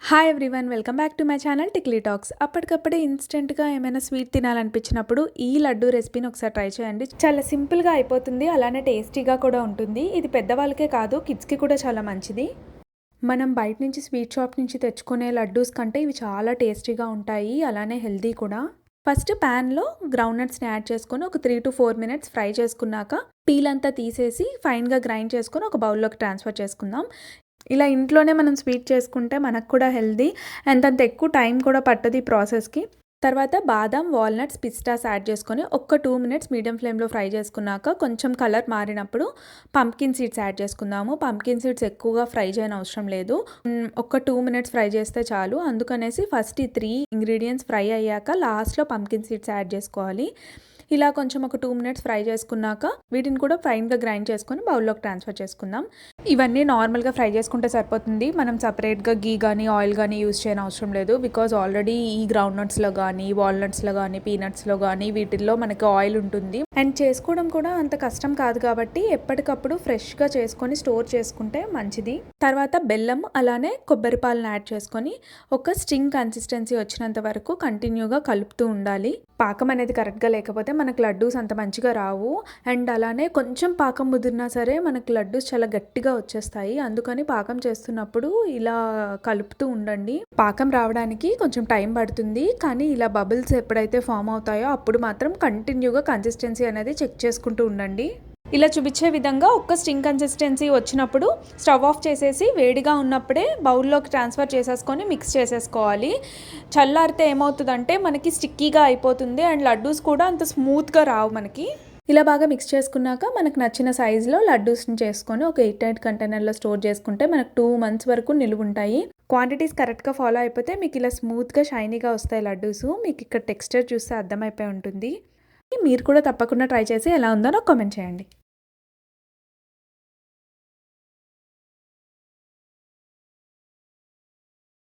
Hi everyone, welcome back to my channel tikli talks. అప్పటికప్పుడే ఇన్స్టెంట్గా ఏమైనా స్వీట్ తినాలనిపించినప్పుడు ఈ లడ్డు రెసిపీని ఒకసారి ట్రై చేయండి. చాలా సింపుల్గా అయిపోతుంది, అలానే టేస్టీగా కూడా ఉంటుంది. ఇది పెద్దవాళ్ళకే కాదు, కిడ్స్కి కూడా చాలా మంచిది. మనం బయట నుంచి స్వీట్ షాప్ నుంచి తెచ్చుకునే లడ్డూస్ కంటే ఇవి చాలా టేస్టీగా ఉంటాయి, అలానే హెల్దీ కూడా. ఫస్ట్ ప్యాన్లో గ్రౌండ్ నట్స్ని యాడ్ చేసుకొని ఒక 3 to 4 minutes ఫ్రై చేసుకున్నాక పీల్ అంతా తీసేసి ఫైన్గా గ్రైండ్ చేసుకొని ఒక బౌల్లోకి ట్రాన్స్ఫర్ చేసుకుందాం. ఇలా ఇంట్లోనే మనం స్వీట్ చేసుకుంటే మనకు కూడా హెల్దీ అండ్ అంత ఎక్కువ టైం కూడా పట్టదు ఈ ప్రాసెస్కి. తర్వాత బాదం, వాల్నట్స్, పిస్టాస్ యాడ్ చేసుకొని ఒక 2 minutes మీడియం ఫ్లేమ్లో ఫ్రై చేసుకున్నాక కొంచెం కలర్ మారినప్పుడు పంప్కిన్ సీడ్స్ యాడ్ చేసుకుందాము. పంప్కిన్ సీడ్స్ ఎక్కువగా ఫ్రై చేయని అవసరం లేదు, ఒక 2 minutes ఫ్రై చేస్తే చాలు. అందుకనేసి ఫస్ట్ ఈ 3 ఇంగ్రీడియంట్స్ ఫ్రై అయ్యాక లాస్ట్లో పంప్కిన్ సీడ్స్ యాడ్ చేసుకోవాలి. ఇలా కొంచెం ఒక 2 minutes ఫ్రై చేసుకున్నాక వీటిని కూడా ఫైన్గా గ్రైండ్ చేసుకొని బౌల్లోకి ట్రాన్స్ఫర్ చేసుకుందాం. ఇవన్నీ నార్మల్గా ఫ్రై చేసుకుంటే సరిపోతుంది, మనం సపరేట్గా గీ కానీ ఆయిల్ కానీ యూస్ చేయని అవసరం లేదు. బికాజ్ ఆల్రెడీ ఈ గ్రౌండ్ నట్స్లో కానీ వాల్నట్స్లో కానీ పీనట్స్లో కానీ వీటిల్లో మనకి ఆయిల్ ఉంటుంది అండ్ చేసుకోవడం కూడా అంత కష్టం కాదు కాబట్టి ఎప్పటికప్పుడు ఫ్రెష్గా చేసుకొని స్టోర్ చేసుకుంటే మంచిది. తర్వాత బెల్లం అలానే కొబ్బరి పాలను యాడ్ చేసుకొని ఒక స్టింగ్ కన్సిస్టెన్సీ వచ్చినంత వరకు కంటిన్యూగా కలుపుతూ ఉండాలి. పాకం అనేది కరెక్ట్గా లేకపోతే మనకు లడ్డూస్ అంత మంచిగా రావు అండ్ అలానే కొంచెం పాకం ముదిరినా సరే మనకు లడ్డూస్ చాలా గట్టిగా వచ్చేస్తాయి. అందుకని పాకం చేస్తున్నప్పుడు ఇలా కలుపుతూ ఉండండి. పాకం రావడానికి కొంచెం టైం పడుతుంది, కానీ ఇలా బబుల్స్ ఎప్పుడైతే ఫామ్ అవుతాయో అప్పుడు మాత్రం కంటిన్యూగా కన్సిస్టెన్సీ అనేది చెక్ చేసుకుంటూ ఉండండి. ఇలా చూపించే విధంగా ఒక స్టింగ్ కన్సిస్టెన్సీ వచ్చినప్పుడు స్టవ్ ఆఫ్ చేసేసి వేడిగా ఉన్నప్పుడే బౌల్లోకి ట్రాన్స్ఫర్ చేసేసుకొని మిక్స్ చేసేసుకోవాలి. చల్లారితే ఏమవుతుందంటే మనకి స్టిక్కీగా అయిపోతుంది అండ్ లడ్డూస్ కూడా అంత స్మూత్గా రావు మనకి. ఇలా బాగా మిక్స్ చేసుకున్నాక మనకు నచ్చిన సైజులో లడ్డూస్ని చేసుకొని ఒక 8 కంటైనర్లో స్టోర్ చేసుకుంటే మనకు 2 months వరకు నిలువ ఉంటాయి. క్వాంటిటీస్ కరెక్ట్గా ఫాలో అయిపోతే మీకు ఇలా స్మూత్గా షైనీగా వస్తాయి లడ్డూస్. మీకు ఇక్కడ టెక్స్చర్ చూస్తే అర్థమైపోయి ఉంటుంది. మీరు కూడా తప్పకుండా ట్రై చేసి ఎలా ఉందో నాకు కామెంట్ చేయండి.